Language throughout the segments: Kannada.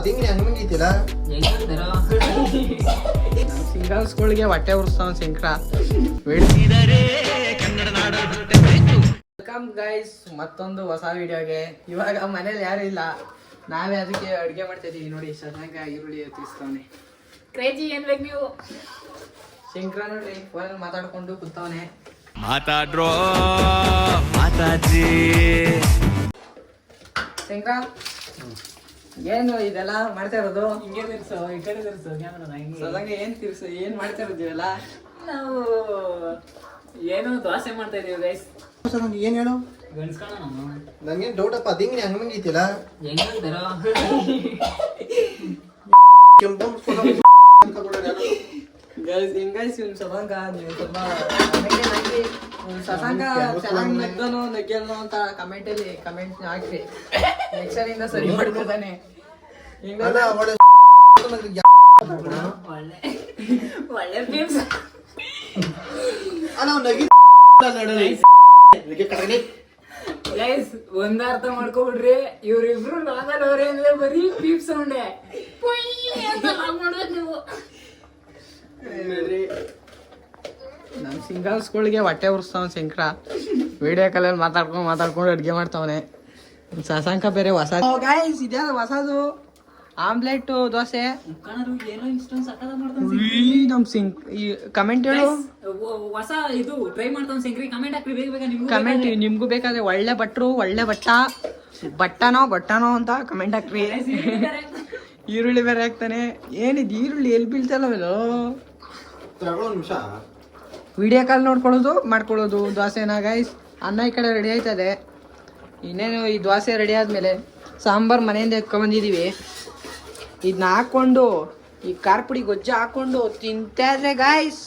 ತಿಂಗಿ ಹಂಗಂಗಿತ್ತಿಲ್ಲ ಸಿಂಗಲ್ಸ್ಗಳಿಗೆ ಹೊಟ್ಟೆ ಉರ್ಸ್ತಾವ ಶಂಕರ. ವೆಲ್ಕಮ್ ಗೈಸ್ ಮತ್ತೊಂದು ಹೊಸ ವಿಡಿಯೋಗೆ. ಇವಾಗ ಮನೇಲಿ ಯಾರು ಇಲ್ಲ, ನಾವೇ ಅದಕ್ಕೆ ಅಡುಗೆ ಮಾಡ್ತಾ ಇದೀವಿ. ನೋಡಿ ಸದಂಗ ಈರುಳ್ಳಿ ಎತ್ತಿಸ್ತವನೆ. ಕ್ರೇಜಿ ಏನ್ ಬೇಕು ನೀವು? ಶಂಕರ ನೋಡಿ ಫೋನಲ್ಲಿ ಮಾತಾಡ್ಕೊಂಡು ಕೂತವನೆ. ಮಾತಾಡ್ರೋ ಮಾತಾಜಿ. ಶಂಕರ ಏನು ಇದೆಲ್ಲ ಮಾಡ್ತಾ ಇರೋದು? ಹಿಂಗೆ ತಿರ್ಸು, ಈ ಕಡೆ ತಿರ್ಸು ಕ್ಯಾಮರಾ. ಸದಂಗ ಏನ್ ಮಾಡ್ತಾ ಇರೋದಿವೆಲ್ಲ? ನಾವು ಏನೋ ದೋಸೆ ಮಾಡ್ತಾ ಇದೀವಿ ಗೈಸ್. ಏನ್ ಹೇಳು? ಗಣಸ್ಕೋಣ ನಾವು. ನಂಗೇನ್ ಡೌಟ್ ಅಪ್ಪ, ತಿಂಗಿ ಹಂಗಂಗಿತ್ತಿಲ್ಲ ಹೆಂಗಿದ್ದಾರೋ ಹಿಂಗಾಯ್ಸಿ ಒಂದು ಸದಂಗ ನೀವು ಸ್ವಲ್ಪ ಸದಂಗ ಚೆನ್ನಾಗಿ ನಗ್ದನೋ ನಗ್ಗೆಲ್ನೋ ಅಂತ ಕಮೆಂಟ್ ಹಾಕ್ರಿ. ನೆಕ್ಸ್ಟ್ ಸರಿಯಿಂದ ಸರಿ ಮಾಡ್ಕೊತಾನೆ. ಒಳ್ಳೆ ಫಿಲ್ಮ್ಸ್ ಗೈಸ್. ಒಂದ್ ಅರ್ಥ ಮಾಡ್ಕೊಬಿಡ್ರಿ, ಇವ್ರಿಬ್ರು ನಾಗಲ್ ಅವ್ರೆ ಅಂದ್ರೆ ಬರೀ ಪೀಪ್ ಸೌಂಡೆ ಮಾಡ್ಬೇಕು ನೀವು. ನಮ್ ಸಿಂಗಲ್ಸ್ಗಳಿಗೆ ಹೊಟ್ಟೆ ಉರ್ಸ್ತಾವ ಶಂಕರ. ವಿಡಿಯೋ ಕಾಲಲ್ಲಿ ಮಾತಾಡ್ಕೊಂಡು ಅಡ್ಗೆ ಮಾಡ್ತಾವನೆ. ಶಶಾಂಕ ಬೇರೆ ಹೊಸ ಗೈಸ್ ಇದ್ಯಾ ಹೊಸದು ಆಮ್ಲೆಟ್ ದೋಸೆ. ಏನೋ ಇಷ್ಟೊಂದು ಸಕ್ಕದ ಮಾಡ್ತಾನೆ ನಮ್ ಕಮೆಂಟ್ ಹೇಳು. ಹೊಸ ಇದು ಟ್ರೈ ಮಾಡ್ತಾನೆ ಶಂಕರಿ. ಕಮೆಂಟ್ ಹಾಕ್ರಿ ಬೇಗ ಬೇಗ. ಕಮೆಂಟ್ ನಿಮ್ಗೂ ಬೇಕಾದ್ರೆ ಒಳ್ಳೆ ಭಟ್ರು ಒಳ್ಳೆ ಬಟ್ಟನೋ ಅಂತ ಕಮೆಂಟ್ ಹಾಕ್ರಿ. ಈರುಳ್ಳಿ ಬೇರೆ ಹಾಕ್ತಾನೆ. ಏನಿದ್ ಈರುಳ್ಳಿ ಎಲ್ಲಿ ಬೀಳ್ತಲ್ಲವೇನೋ. ವಿಡಿಯೋ ಕಾಲ್ ಮಾಡ್ಕೊಳ್ಳೋದು ದೋಸೆನ ಗೈಸ್. ಅನ್ನ ಈ ಕಡೆ ರೆಡಿ ಆಯ್ತದೆ. ಇನ್ನೇನು ಈ ದೋಸೆ ರೆಡಿ ಆದ್ಮೇಲೆ ಸಾಂಬಾರ್ ಮನೆಯಿಂದ ಎತ್ಕೊಂಡ್ಬಂದಿದೀವಿ. ಇದನ್ನ ಹಾಕೊಂಡು ಈ ಖಾರ ಪುಡಿ ಗೊಜ್ಜು ಹಾಕೊಂಡು ತಿಂತಾ ಇದ್ರೆ ಗೈಸ್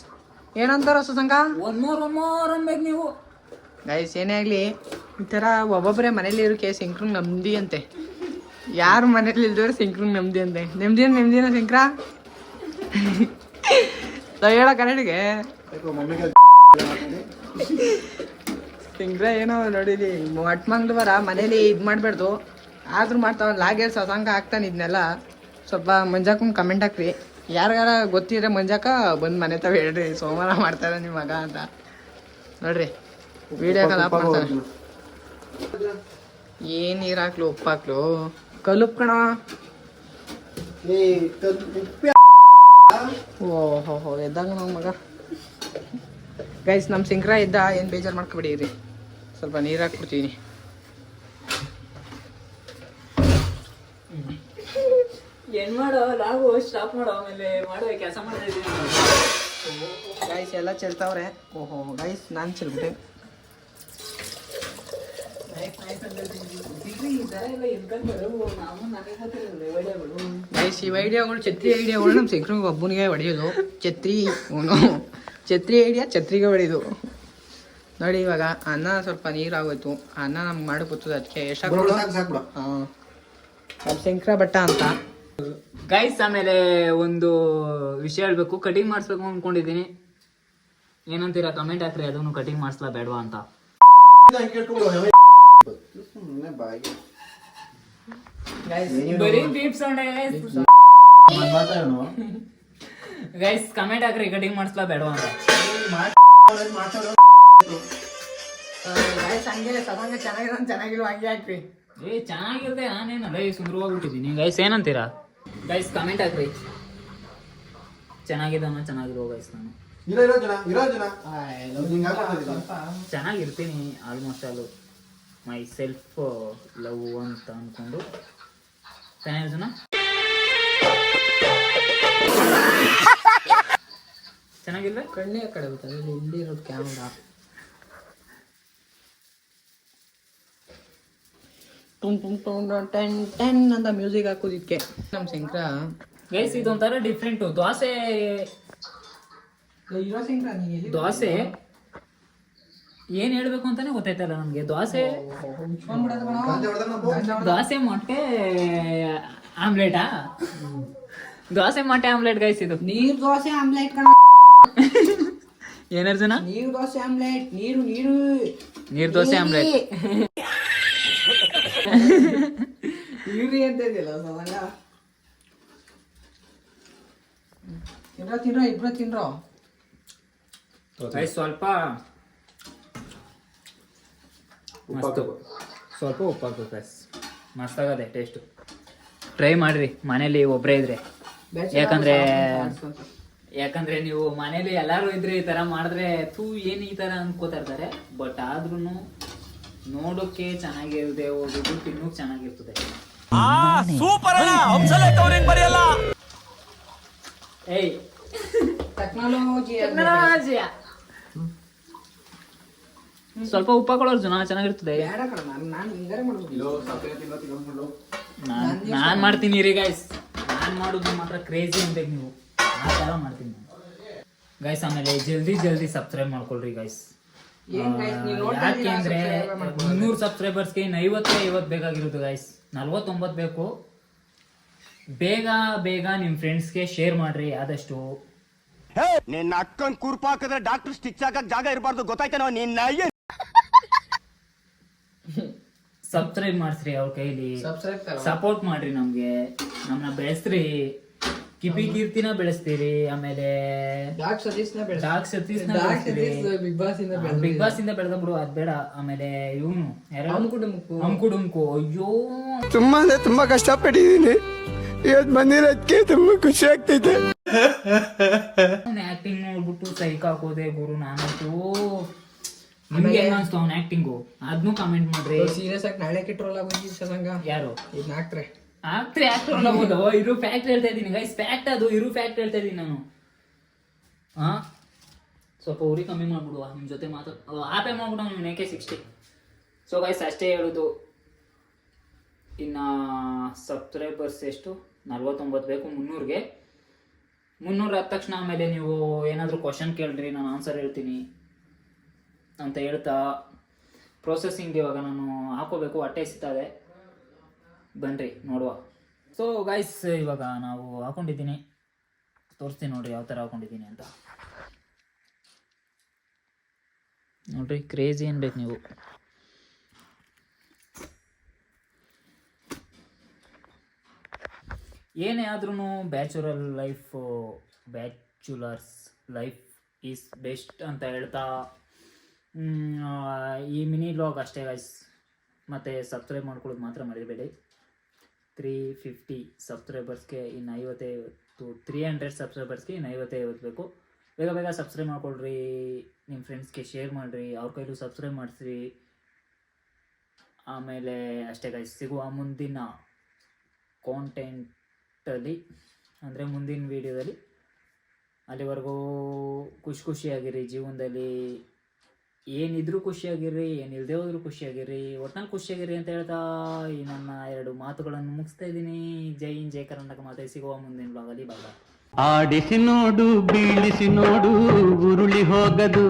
ಏನಂತಾರ ಸುಸಂಗ? ಒನ್ ಮೋರ್ ಅನ್ಬೇಕು ನೀವು ಗೈಸ್. ಏನೇ ಆಗ್ಲಿ ಈ ತರ ಒಬ್ಬೊಬ್ಬರೇ ಮನೇಲಿ ಇರೋಕೆ ಶಂಕ್ರಂಗ್ ನೆಮ್ಮದಿ ಅಂತೆ. ಯಾರು ಮನೇಲಿ ಇಲ್ದವ್ರೆ ಶಂಕ್ರಂಗ್ ನೆಮ್ಮದಿ ಅಂತೆ. ನೆಮ್ಮದಿನ ಶಂಕ್ರ ಹೇಳ ಕನ್ನಡಿಗೆ. ಶಂಕ್ರ ಏನೋ ನೋಡಿಲಿ ಮಂಗಳವಾರ ಮನೇಲಿ ಇದು ಮಾಡ್ಬಾರ್ದು, ಆದ್ರೂ ಮಾಡ್ತಾವ. ಲಾಗೇರ್ ಸಸಾಂಗ ಹಾಕ್ತಾನೆ ಇದನ್ನೆಲ್ಲ. ಸ್ವಲ್ಪ ಮಂಜಾಕೊಂಡ್ ಕಮೆಂಟ್ ಹಾಕ್ರಿ. ಯಾರಿಗಾರ ಗೊತ್ತಿದ್ರೆ ಮಂಜಾಕ ಬಂದು ಮನೆ ತಾವ ಹೇಳ್ರಿ, ಸೋಮವಾರ ಮಾಡ್ತಾರೆ ನಿಮ್ಮ ಮಗ ಅಂತ. ನೋಡ್ರಿ ವಿಡಿಯೋ ಕಾಲ್ ಆಫ್ ಮಾಡ್ತಾರೆ. ಏನ್ ನೀರು ಹಾಕ್ಲು ಉಪ್ಪು ಹಾಕ್ಲು ಕಲ್ಲುಪ್ ಕಣ. ಓಹೋ ಎದ್ದಾಗ ನಾವು ಮಗ. ಗೈಸ್ ನಮ್ಮ ಶಂಕರ ಇದ್ದ, ಏನು ಬೇಜಾರು ಮಾಡ್ಕೊಬಿಡಿರಿ. ಸ್ವಲ್ಪ ನೀರು ಹಾಕ್ಬಿಡ್ತೀನಿ. ಏನ್ ಮಾಡೋ ಲಾಗು ಸ್ಟಾಪ್ ಮಾಡೋ, ಆಮೇಲೆ ಮಾಡೋ ಕೆಲಸ ಮಾಡ್ತಾ ಇದ್ದೀನಿ ಗೈಸ್. ಎಲ್ಲ ಚೆಲ್ತಾವ್ರೆ. ಓಹೋ ಗೈಸ್ ನಾನು ಚೆಲ್ಬಿಟ್ಟೆ. ಗೈಸ್ ಈ ಐಡಿಯಾಗಳು ಛತ್ರಿ ಐಡಿಯಾಗಳು ನಮ್ಮ ಶಂಕರಂಗೆ ಒಬ್ಬನಿಗೆ ಹೊಡೆಯೋದು. ಛತ್ರಿ ಐಡಿಯಾ ಛತ್ರಿಗೆ ಹೊಡೆಯೋದು. ನೋಡಿ ಇವಾಗ ಅನ್ನ ಸ್ವಲ್ಪ ನೀರಾಗೋಯ್ತು. ಅನ್ನ ನಮ್ಗೆ ಮಾಡಿ ಗೊತ್ತದ, ಅದಕ್ಕೆ ಎಷ್ಟು ಹಾಂ ನಮ್ಮ ಶಂಕರ ಭಟ್ಟ ಅಂತ ಗೈಸ್. ಆಮೇಲೆ ಒಂದು ವಿಷಯ ಹೇಳ್ಬೇಕು, ಕಟಿಂಗ್ ಮಾಡಿಸ್ಬೇಕು ಅನ್ಕೊಂಡಿದ್ದೀನಿ. ಏನಂತೀರಾ ಕಮೆಂಟ್ ಹಾಕ್ರಿ, ಅದನ್ನು ಕಟಿಂಗ್ ಮಾಡಿಸ್ಲಾ ಬೇಡವಾ ಅಂತ. ಗೈಸ್ ಕಮೆಂಟ್ ಹಾಕ್ರಿ, ಕಟಿಂಗ್ ಮಾಡಿಸ್ಲಾ ಬೇಡವಾ ಅಂತ. ಚೆನ್ನಾಗಿರೋ ಹಂಗೆ ಹಾಕ್ರಿ. ಚೆನ್ನಾಗಿರುತ್ತೆ. ನಾನೇನು ಗೈಸ್ ಸುಂದರವಾಗ್ಬಿಟ್ಟಿದ್ದೀನಿ. ಗೈಸ್ ಏನಂತೀರಾ ಗೈಸ್? ಕಮೆಂಟ್ ಹಾಕ್ರಿ. ಚೆನ್ನಾಗಿರೋ ಗೈಸ್. ನಾನು ಚೆನ್ನಾಗಿರ್ತೀನಿ almost all. My self love ಅಂತ ಅನ್ಕೊಂಡು ಚೆನ್ನಾಗಿಲ್ಲ. ಕಣ್ಣೇ ಕಡೆ ಬರ್ತದೆ ಇಲ್ಲಿರೋದು ಕ್ಯಾಮ್ರಾ. ಟೆನ್ ಅಂತ ಮ್ಯೂಸಿಕ್ ಹಾಕೋದಿಕ್ಕೆ ನಮ್ಮ ಶಂಕರ. ಗೈಸ್ ಇದೊಂಥರ ಡಿಫ್ರೆಂಟು ದೋಸೆ. ಏನ್ ಹೇಳ್ಬೇಕು ಅಂತಾನೆ ಗೊತ್ತಾಯ್ತಲ್ಲ ನಮ್ಗೆ. ದೋಸೆ ಮೊಟ್ಟೆ ಆಮ್ಲೆಟಾ? ದೋಸೆ ಮೊಟ್ಟೆ ಆಮ್ಲೆಟ್ ಗೈಸ್. ಇದು ನೀರ್ ದೋಸೆ ಆಮ್ಲೆಟ್ ಕಣ. ಏನರ್ಜುನ? ನೀರು ದೋಸೆ ಆಮ್ಲೆಟ್. ನೀರ್ ದೋಸೆ ಆಮ್ಲೆಟ್. ಇವ್ರಿ ಅಂತ ಇದೆಯಲ್ಲ ತಿನ್ರೋ ಇಬ್ರು ತಿನ್ರೋ. ಸ್ವಲ್ಪ ಸ್ವಲ್ಪ ಉಪ್ಪು ಹಾಕ್ಬೇಕು ಗೈಸ್. ಮಸ್ತಾಗದೆ ಟೇಸ್ಟು. ಟ್ರೈ ಮಾಡ್ರಿ ಮನೇಲಿ ಒಬ್ಬರೇ ಇದ್ರೆ. ಯಾಕಂದ್ರೆ ನೀವು ಮನೇಲಿ ಎಲ್ಲಾರು ಇದ್ರೆ ಈ ತರ ಮಾಡಿದ್ರೆ ಏನು ಈ ತರ ಅನ್ಕೋತಾ ಇರ್ತಾರೆ. ಬಟ್ ಆದ್ರೂ ನೋಡೋಕೆ ಚೆನ್ನಾಗಿರುತ್ತೆ, ಹೋಗೋದು ತಿನ್ನೋಕೆ ಚೆನ್ನಾಗಿರ್ತದೆ. ಏಯ್ ಟೆಕ್ನಾಲಜಿ ಸ್ವಲ್ಪ ಉಪ್ಪ ಕೊಡೋರು ಚೆನ್ನಾಗಿರ್ತದೆ. ಬೇಡ ಕಣ, ನಾನು ಹಿಂಗಾರೆ ಮಾಡ್ಬೋದು. ನಾನ್ ಮಾಡ್ತೀನಿ ರೀ ಗೈಸ್. ನಾನ್ ಮಾಡೋದು ಮಾತ್ರ ಕ್ರೇಜಿ ಅನ್ಬೇಕು ನೀವು, ಆ ತರ ಮಾಡ್ತೀನಿ ಗೈಸ್. ಆಮೇಲೆ ಜಲ್ದಿ ಸಬ್ಸ್ಕ್ರೈಬ್ ಮಾಡ್ಕೊಳ್ರಿ ಗೈಸ್. ಯಾಕೆಂದ್ರೆ 300 ಸಬ್ಸ್ಕ್ರೈಬರ್ಸ್ಗೆ 50 ಬೇಕಾಗಿರುತ್ತೆ ಗೈಸ್. 49 ಬೇಕು. ಬೇಗ ನಿಮ್ ಫ್ರೆಂಡ್ಸ್ಗೆ ಶೇರ್ ಮಾಡ್ರಿ ಆದಷ್ಟು. ನಿನ್ನ ಅಕ್ಕನ್ ಕೂರ್ಪ ಹಾಕಿದ್ರೆ ಡಾಕ್ಟರ್ ಸ್ಟಿಚ್ ಹಾಕಕ್ ಜಾಗ ಇರಬಾರ್ದು, ಗೊತ್ತಾಯ್ತೇನೋ ನಿನ್ನ. ಸಬ್ಸ್ಕ್ರೈಬ್ ಮಾಡಿಸ್ರಿ ಅವ್ರ ಕೈಲಿ, ಸಪೋರ್ಟ್ ಮಾಡ್ರಿ ನಮ್ಗೆ, ನಮ್ಮನ್ನ ಬೆಳೆಸ್ರಿ. ಕಿಪಿ ಕೀರ್ತಿನ ಬೆಳೆಸ್ತೀರಿ. ಆಮೇಲೆ ಡಾಕ್ ಸತೀಶ್ನ ಬೆಳೆಸ್ತೀರಿ. ಬಿಗ್ ಬಾಸ್ ಇಂದ ಬೆಳೆದ ಬಿಡು, ಅದ್ ಬೇಡ. ಆಮೇಲೆ ಇವನು ಅಂಕುಡುಂಕು. ಅಯ್ಯೋ ತುಂಬಾ ಕಷ್ಟಪಟ್ಟಿದ್ದೀನಿ, ಇವತ್ತು ಬಂದಿರೋದಕ್ಕೆ ತುಂಬಾ ಖುಷಿ ಆಗ್ತೈತೆ. ಆಕ್ಟಿಂಗ್ ನೋಡ್ಬಿಟ್ಟು ಸೈಕ್ ಹಾಕೋದೆ ಗುರು ನಾನಂತೂ. ನಿಮ್ಗೆ ಹೆಂಗ ಅನ್ಸ್ತು ಅವ್ನ ಆಕ್ಟಿಂಗು? ಅದ್ನು ಕಮೆಂಟ್ ಮಾಡ್ರಿ. ಸೀರಿಯಸ್ ಆಗಿ ನಾಳೆ ಕಿಟ್ರೋಲ್ ಆಗೋದು ಯಾರು ಆಕ್ಟ್ರೆ ಆಗ್ಬೋದು. ಇರು ಫ್ಯಾಕ್ಟ್ ಹೇಳ್ತಾ ಇದ್ದೀನಿ ಗೈಸ್, ಫ್ಯಾಕ್ಟ್ ಅದು. ಇರು ಫ್ಯಾಕ್ಟ್ ಹೇಳ್ತಾ ಇದ್ದೀನಿ ನಾನು. ಸ್ವಲ್ಪ ಉರಿ ಕಮ್ಮಿ ಮಾಡ್ಬಿಡುವ, ನಿಮ್ ಜೊತೆ ಆಪೆ ಮಾಡ್ಬಿಟ್ಟು ನೀವು AK60. ಸೊ ಗೈಸ್ ಅಷ್ಟೇ ಹೇಳುದು. ಇನ್ನ ಸಬ್ಸ್ಕ್ರೈಬರ್ಸ್ ಎಷ್ಟು? 49 ಬೇಕು 300ಗೆ. 300 ಆದ ತಕ್ಷಣ ಆಮೇಲೆ ನೀವು ಏನಾದರೂ ಕ್ವಶನ್ ಕೇಳ್ರಿ, ನಾನು ಆನ್ಸರ್ ಹೇಳ್ತೀನಿ ಅಂತ ಹೇಳ್ತಾ ಪ್ರೊಸೆಸಿಂಗ್ ಇವಾಗ ನಾನು ಹಾಕೋಬೇಕು. ಹೊಟ್ಟೆ ಸಿಗ್ತದೆ, ಬನ್ರಿ ನೋಡುವ. ಸೊ ಗೈಸ್ ಇವಾಗ ನಾವು ಹಾಕೊಂಡಿದ್ದೀನಿ, ತೋರಿಸ್ತೀನಿ ನೋಡ್ರಿ ಯಾವ ಥರ ಹಾಕೊಂಡಿದ್ದೀನಿ ಅಂತ. ನೋಡ್ರಿ ಕ್ರೇಜಿ ಅನ್ಬೇಕು ನೀವು. ಏನೇ ಆದ್ರೂ ಬ್ಯಾಚುಲರ್ಸ್ ಲೈಫ್ ಈಸ್ ಬೆಸ್ಟ್ ಅಂತ ಹೇಳ್ತಾ ಈ ಮಿನಿ ವ್ಲಾಗ್ ಅಷ್ಟೇ ಗೈಸ್. ಮತ್ತು ಸಬ್ಸ್ಕ್ರೈಬ್ ಮಾಡ್ಕೊಳ್ಳೋದು ಮಾತ್ರ ಮರಿಬೇಡಿ. 350 ಸಬ್ಸ್ಕ್ರೈಬರ್ಸ್ಗೆ ಇನ್ನು 300 ಸಬ್ಸ್ಕ್ರೈಬರ್ಸ್ಗೆ ಇನ್ನು 50 ಬೇಕು. ಬೇಗ ಸಬ್ಸ್ಕ್ರೈಬ್ ಮಾಡ್ಕೊಳ್ರಿ, ನಿಮ್ಮ ಫ್ರೆಂಡ್ಸ್ಗೆ ಶೇರ್ ಮಾಡಿರಿ, ಅವ್ರ ಕೈಲೂ ಸಬ್ಸ್ಕ್ರೈಬ್ ಮಾಡಿಸ್ರಿ. ಆಮೇಲೆ ಅಷ್ಟೇ ಗೈಸ್, ಸಿಗುವ ಮುಂದಿನ ಕಾಂಟೆಂಟಲ್ಲಿ, ಅಂದರೆ ಮುಂದಿನ ವೀಡಿಯೋದಲ್ಲಿ. ಅಲ್ಲಿವರೆಗೂ ಖುಷಿಯಾಗಿರಿ ಜೀವನದಲ್ಲಿ. ಏನಿದ್ರು ಖುಷಿಯಾಗಿರ್ರಿ, ಏನಿಲ್ಲದೆ ಹೋದ್ರು ಖುಷಿಯಾಗಿರ್ರಿ, ಒಟ್ನಲ್ಲಿ ಖುಷಿಯಾಗಿರ್ರಿ ಅಂತ ಹೇಳ್ತಾ ಈ ನನ್ನ 2 ಮಾತುಗಳನ್ನು ಮುಗಿಸ್ತಾ ಇದ್ದೀನಿ. ಜೈ ಹಿಂದ್, ಜೈ ಕರ್ನಾಟಕ ಮಾತೆ. ಸಿಗುವ ಮುಂದಿನ ಬ್ಲಾಗಲ್ಲಿ. ಬಾಯ್. ಆಡಿಸಿ ನೋಡು, ಬೀಳಿಸಿ ನೋಡು, ಉರುಳಿ ಹೋಗದು.